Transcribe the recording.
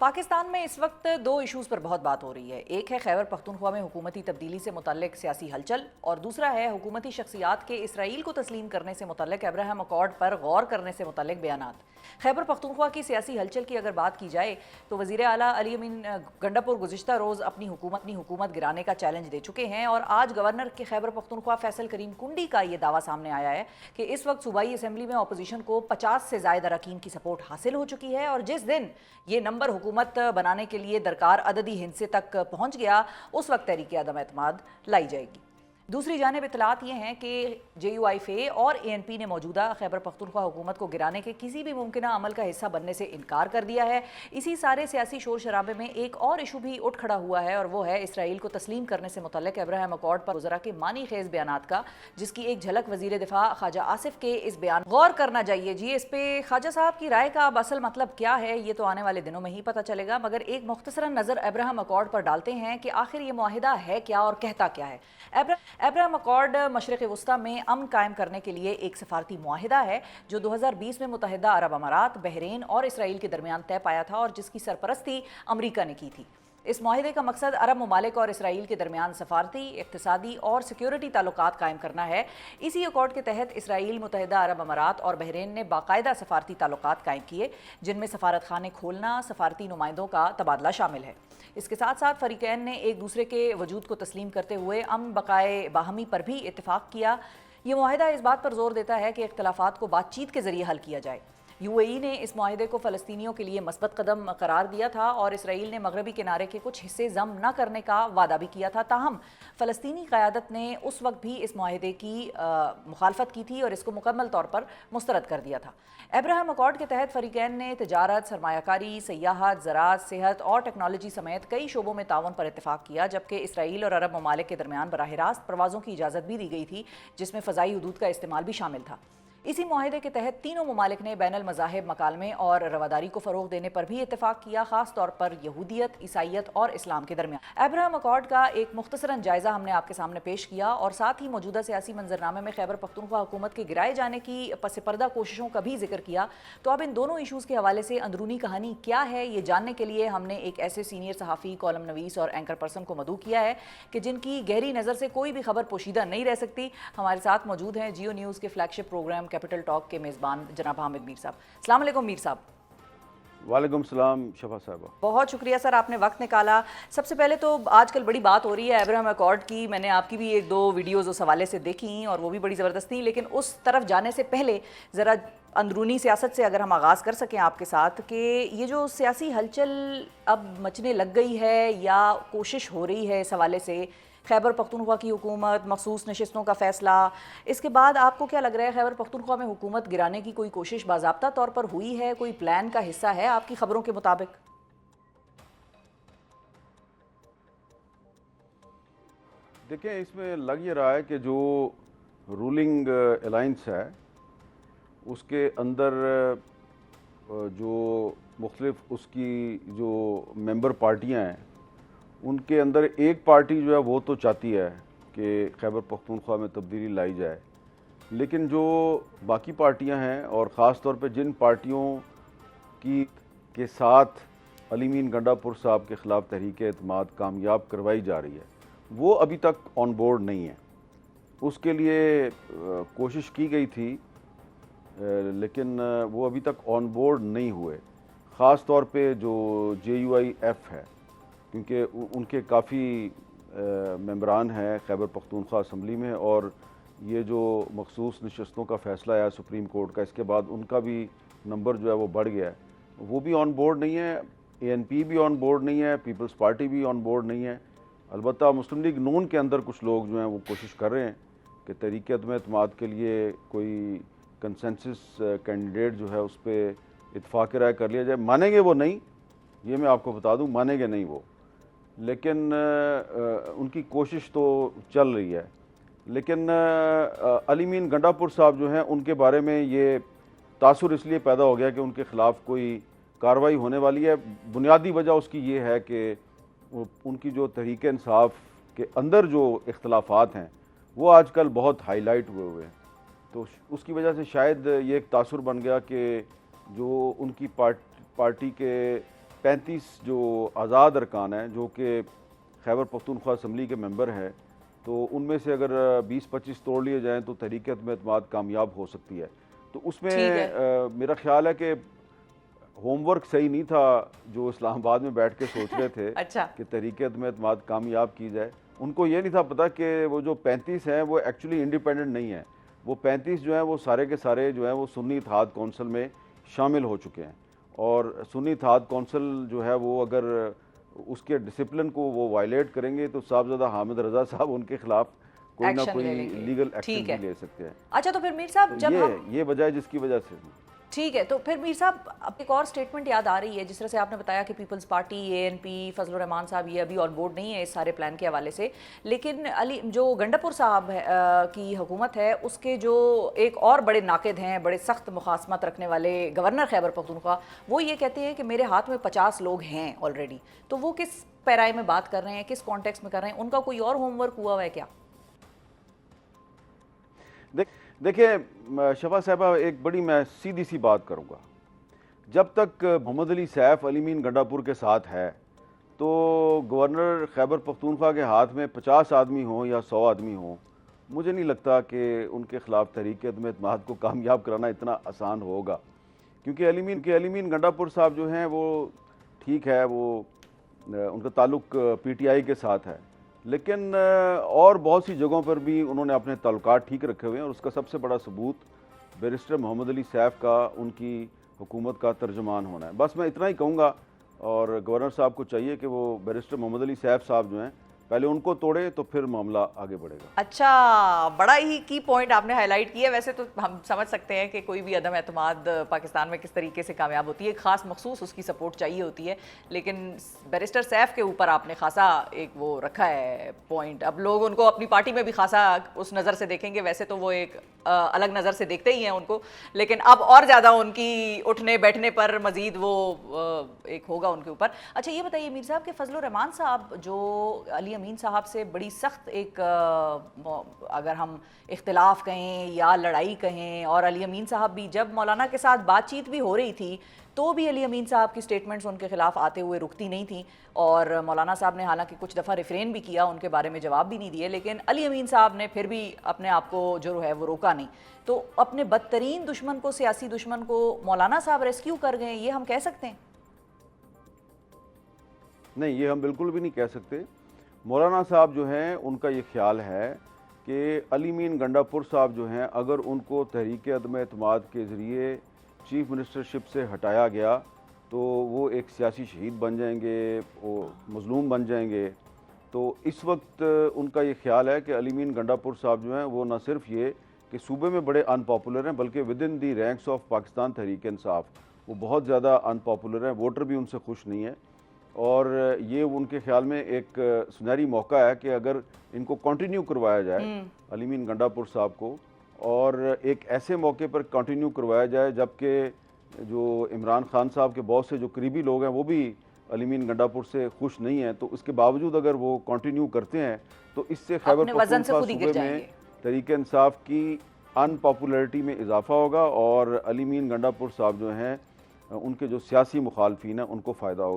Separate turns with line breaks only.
पाकिस्तान में इस वक्त दो इशूज़ पर बहुत बात हो रही है। एक है खैबर पख्तूनख्वा में हुकूमती तब्दीली से मुतल्लिक सियासी हलचल और दूसरा है हुकूमती शख्सियात के इसराइल को तस्लीम करने से मुतल्लिक अब्राहम अकॉर्ड पर गौर करने से मुतल्लिक बयानात। खैबर पख्तूनख्वा की सियासी हलचल की अगर बात की जाए तो वज़ीर आला अली अमीन गंडापुर गुज़िश्ता रोज़ अपनी हुकूमत गिराने का चैलेंज दे चुके हैं और आज गवर्नर के खैबर पख्तूनख्वा फैसल करीम कुंडी का ये दावा सामने आया है कि इस वक्त सूबाई असम्बली में अपोजिशन को 50 से ज़्यादा अरकान की सपोर्ट हासिल हो चुकी है और जिस दिन ये नंबर हुकूमत बनाने के लिए दरकार अददी हिंसे तक पहुंच गया उस वक्त तहरीक अदम एतमाद लाई जाएगी। दूसरी जानिब इतलात ये हैं कि JUIFA और ANP ने मौजूदा खैबर पख्तूनख्वा हुकूमत को गिराने के किसी भी मुमकिन अमल का हिस्सा बनने से इनकार कर दिया है। इसी सारे सियासी शोर शराबे में एक और इशू भी उठ खड़ा हुआ है और वो है इसराइल को तस्लीम करने से मुतल्लिक अब्राहम अकॉर्ड पर वज़रा के मानी खेज बयानात का, जिसकी एक झलक वज़ीर दिफा ख्वाजा आसिफ के इस बयान गौर करना चाहिए जी। इस पे ख्वाजा साहब की राय का अब असल मतलब क्या है ये तो आने वाले दिनों में ही पता चलेगा, मगर एक मुख्तसरन नज़र अब्राहम अकॉर्ड पर डालते हैं कि आखिर ये मुआहिदा है क्या और कहता क्या है। अब्राहम अकॉर्ड मशरिक़ वस्ता में अमन कायम करने के लिए एक सफारती मुआहिदा है जो 2020 में मुत्तहिदा अरब अमारात, बहरीन और इसराइल के दरमियान तय पाया था और जिसकी सरपरस्ती अमरीका ने की थी। इस मुआहिदे का मकसद अरब ममालिक और इसराइल के दरमियान सफारती, इक़्तिसादी और सिक्योरिटी ताल्लुकात कायम करना है। इसी अकॉर्ड के तहत इसराइल, मुत्तहिदा अरब अमारात और बहरीन ने बाकायदा सफारती ताल्लुकात कायम किए जिनमें सफारत खाने खोलना, सफारती नुमाइंदों का तबादला शामिल है। इसके साथ साथ फरीकैन ने एक दूसरे के वजूद को तस्लीम करते हुए अमन बकाए बाहमी पर भी इत्तेफाक किया। ये मुआहिदा इस बात पर जोर देता है कि इख्तलाफात को बातचीत के जरिए हल किया जाए। UAE ने इस मुआहिदे को फ़लस्तीनियों के लिए मस्बत कदम करार दिया था और इसराइल ने मगरबी किनारे के कुछ हिस्से जम न करने का वादा भी किया था। ताहम फ़लस्तीनी क़यादत ने उस वक्त भी इस मुआहिदे की मुखालफत की थी और इसको मुकम्मल तौर पर मुस्तरद कर दिया था। अब्राहम अकॉर्ड के तहत फरीकैन ने तिजारत, सरमायाकारी, सयाहत, ज़राअत, सेहत और टेक्नोलॉजी समेत कई शोबों में ताउन पर इत्तेफाक किया, जबकि इसराइल और अरब ममालिक के दरमियान बराह रास्त परवाज़ों की इजाज़त भी दी गई थी जिसमें फ़ज़ाई हदूद का इस्तेमाल भी शामिल था। इसी मुआहिदे के तहत तीनों ममालिक ने बैनुल मज़ाहिब मकालमे और रवादारी को फ़रोग़ देने पर भी इत्तेफाक किया, ख़ास तौर पर यहूदियत, ईसाइयत और इस्लाम के दरमियान। अब्राहम अकॉर्ड का एक मुख्तसरन जायज़ा हमने आपके सामने पेश किया और साथ ही मौजूदा सियासी मंजरनामे में खैबर पख्तूनख्वा हुकूमत के गिराए जाने की पस पर्दा कोशिशों का भी जिक्र किया। तो अब इन दोनों इशूज़ के हवाले से अंदरूनी कहानी क्या है ये जानने के लिए हमने एक ऐसे सीनियर सहाफ़ी, कॉलम नवीस और एंकर पर्सन को मदऊ किया है कि जिनकी गहरी नज़र से कोई भी खबर पोशीदा नहीं रह सकती। हमारे साथ मौजूद हैं जियो न्यूज़ के फ्लैगशिप प्रोग्राम कैपिटल टॉक के मेज़बान जनाब हामिद मीर साहब। अस्सलाम वालेकुम मीर साहब।
वालेकुम सलाम शफा साहबा।
बहुत शुक्रिया सर, आपने वक्त निकाला। सबसे पहले तो आजकल बड़ी बात हो रही है अब्राहम अकॉर्ड की। मैंने आपकी भी एक दो वीडियोज़ उस हवाले से देखी और वो भी बड़ी ज़बरदस्त थी, लेकिन उस तरफ जाने से पहले ज़रा अंदरूनी सियासत से अगर हम आगाज़ कर सकें आपके साथ कि ये जो सियासी हलचल अब मचने लग गई है या कोशिश हो रही है इस हवाले से, खैबर पख्तूनख्वा की हुकूमत, मखसूस नशिस्तों का फ़ैसला, इसके बाद आपको क्या लग रहा है खैबर पख्तूनख्वा में हुकूमत गिराने की कोई कोशिश बाज़ाब्ता तौर पर हुई है, कोई प्लान का हिस्सा है आपकी खबरों के मुताबिक?
देखें, इसमें लग ये रहा है कि जो रूलिंग अलाइंस है उसके अंदर जो मुख्तलिफ उसकी जो मेंबर पार्टियां हैं उनके अंदर एक पार्टी जो है वो तो चाहती है कि खैबर पख्तूनख्वा में तब्दीली लाई जाए, लेकिन जो बाकी पार्टियां हैं और ख़ास तौर पे जिन पार्टियों की के साथ अली अमीन गंडापुर साहब के ख़िलाफ़ तहरीक एतमाद कामयाब करवाई जा रही है वो अभी तक ऑन बोर्ड नहीं है। उसके लिए कोशिश की गई थी लेकिन वो अभी तक ऑन बोर्ड नहीं हुए। ख़ास तौर पे जो JUIF है, क्योंकि उनके काफ़ी मेंबरान हैं खैबर पख्तूनख्वा असम्बली में और ये जो मखसूस नशस्तों का फ़ैसला आया सुप्रीम कोर्ट का, इसके बाद उनका भी नंबर जो है वो बढ़ गया है, वो भी ऑन बोर्ड नहीं है। ANP भी ऑन बोर्ड नहीं है, पीपल्स पार्टी भी ऑन बोर्ड नहीं है। अलबत्ता मुस्लिम लीग नून के अंदर कुछ लोग जो हैं वो कोशिश कर रहे हैं कि तहरीक अदम एतमाद के लिए कोई कंसेंसस कैंडिडेट जो है उस पर इत्फाक़ राय कर लिया जाए। मानेंगे वो नहीं, ये मैं आपको बता दूं, मानेंगे नहीं वो, लेकिन उनकी कोशिश तो चल रही है। लेकिन अली अमीन गंडापुर साहब जो हैं उनके बारे में ये तासुर इसलिए पैदा हो गया कि उनके ख़िलाफ़ कोई कार्रवाई होने वाली है। बुनियादी वजह उसकी ये है कि उनकी जो तहरीक इंसाफ के अंदर जो इख्तलाफात हैं वो आजकल बहुत हाईलाइट हुए हैं, तो उसकी वजह से शायद ये एक तासुर बन गया कि जो उनकी पार्टी के 35 जो आज़ाद अरकान हैं जो कि खैबर पख्तूनख्वा असम्बली के मेंबर हैं, तो उनमें से अगर 20-25 तोड़ लिए जाएँ तो तहरीक अदम-ए-एतमाद कामयाब हो सकती है। तो उसमें मेरा ख्याल है कि होमवर्क सही नहीं था जो इस्लामाबाद में बैठ के सोच रहे थे
अच्छा।
कि तहरीक अदम-ए-एतमाद कामयाब की जाए। उनको ये नहीं था पता कि वो जो 35 हैं वो एक्चुअली इंडिपेंडेंट नहीं है। वो 35 जो हैं वो सारे के सारे जो हैं वो सुन्नी इत्तेहाद कौंसिल में शामिल हो चुके हैं, और सुन्नी इत्तेहाद कौंसिल जो है वो अगर उसके डिसिप्लिन को वो वायलेट करेंगे तो साहबजादा हामिद रज़ा साहब उनके खिलाफ कोई ना कोई लीगल एक्शन भी ले सकते हैं।
अच्छा, तो फिर मीर साहब जब
ये वजह है जिसकी वजह से
ठीक है, तो फिर मीर साहब अब एक और स्टेटमेंट याद आ रही है, जिस तरह से आपने बताया कि peoples party, ANP, Fazlur Rahman साहब ये अभी ऑन बोर्ड नहीं है इस सारे प्लान के हवाले से, लेकिन अली जो गंडापुर साहब की हुकूमत है उसके जो एक और बड़े नाकिद हैं, बड़े सख्त मुखासमत रखने वाले गवर्नर खैबर पख्तूनख्वा, वो ये कहते हैं कि मेरे हाथ में 50 लोग हैं ऑलरेडी। तो वो किस पैराए में बात कर रहे हैं, किस कॉन्टेक्स्ट में कर रहे हैं, उनका कोई और होमवर्क हुआ है क्या?
देखिए शफा साहबा, एक बड़ी मैं सीधी सी बात करूँगा, जब तक मोहम्मद अली सैफ अली मीन गंडापुर के साथ है तो गवर्नर खैबर पख्तूनख्वा के हाथ में 50 आदमी हों या 100 आदमी हों, मुझे नहीं लगता कि उनके ख़िलाफ़ तहरीक अदम-ए-एतमाद को कामयाब कराना इतना आसान होगा। क्योंकि अली मीन गंडापुर साहब जो हैं वो ठीक है, वो उनका ताल्लुक़ पीटीआई के साथ है, लेकिन और बहुत सी जगहों पर भी उन्होंने अपने ताल्लुकात ठीक रखे हुए हैं, और उसका सबसे बड़ा सबूत बैरिस्टर मोहम्मद अली सैफ का उनकी हुकूमत का तर्जुमान होना है। बस मैं इतना ही कहूँगा, और गवर्नर साहब को चाहिए कि वो बैरिस्टर मोहम्मद अली सैफ साहब जो हैं पहले उनको तोड़े तो फिर मामला आगे बढ़ेगा।
अच्छा, बड़ा ही की पॉइंट आपने हाईलाइट किया। वैसे तो हम समझ सकते हैं कि कोई भी अदम एतमाद पाकिस्तान में किस तरीके से कामयाब होती है, खास मखसूस उसकी सपोर्ट चाहिए होती है, लेकिन बैरिस्टर सैफ के ऊपर आपने खासा एक वो रखा है पॉइंट। अब लोग उनको अपनी पार्टी में भी खासा उस नज़र से देखेंगे, वैसे तो वो एक अलग नज़र से देखते ही हैं उनको, लेकिन अब और ज़्यादा उनकी उठने बैठने पर मज़ीद वो एक होगा उनके ऊपर। अच्छा, ये बताइए मीर साहब कि फजलुर रहमान साहब जो अली अमीन साहब से बड़ी सख्त एक अगर हम इख्तिलाफ कहें या लड़ाई कहें, और अली अमीन साहब भी जब मौलाना के साथ बातचीत भी हो रही थी तो भी अली अमीन साहब की स्टेटमेंट्स उनके खिलाफ आते हुए रुकती नहीं थी, और मौलाना साहब ने हालांकि कुछ दफ़ा रिफ्रेन भी किया, उनके बारे में जवाब भी नहीं दिए, लेकिन अली अमीन साहब ने फिर भी अपने आप को जो है वो रोका नहीं। तो अपने बदतरीन दुश्मन को, सियासी दुश्मन को मौलाना साहब रेस्क्यू कर गए, ये हम कह सकते हैं?
नहीं, ये हम बिल्कुल भी नहीं कह सकते। मौलाना साहब जो हैं उनका ये ख्याल है कि अली मीन गंडापुर साहब जो हैं अगर उनको तहरीक अदम-ए-एतमाद के ज़रिए चीफ मिनिस्टरशिप से हटाया गया तो वो एक सियासी शहीद बन जाएंगे, वो मज़लूम बन जाएंगे। तो इस वक्त उनका ये ख्याल है कि अली मीन गंडापुर साहब जो हैं वो न सिर्फ ये कि सूबे में बड़े अनपॉपुलर हैं, बल्कि with in the ranks of Pakistan Tehreek Insaf वो बहुत ज़्यादा अनपॉपुलर हैं, वोटर भी उनसे खुश नहीं है। और ये उनके ख्याल में एक सुनहरी मौका है कि अगर इनको कंटिन्यू करवाया जाए अली मीन गंडापुर साहब को, और एक ऐसे मौके पर कंटिन्यू करवाया जाए जबकि जो इमरान खान साहब के बहुत से जो करीबी लोग हैं वो भी अली मीन गंडापुर से खुश नहीं हैं, तो उसके बावजूद अगर वो कंटिन्यू करते हैं तो इससे खैबर पख्तूनख्वा सूबे में तहरीक इंसाफ की अनपॉपुलरिटी में इजाफा होगा, और अली मीन गंडापुर साहब जो हैं उनके जो सियासी मुखालफिन हैं उनको फ़ायदा होगा।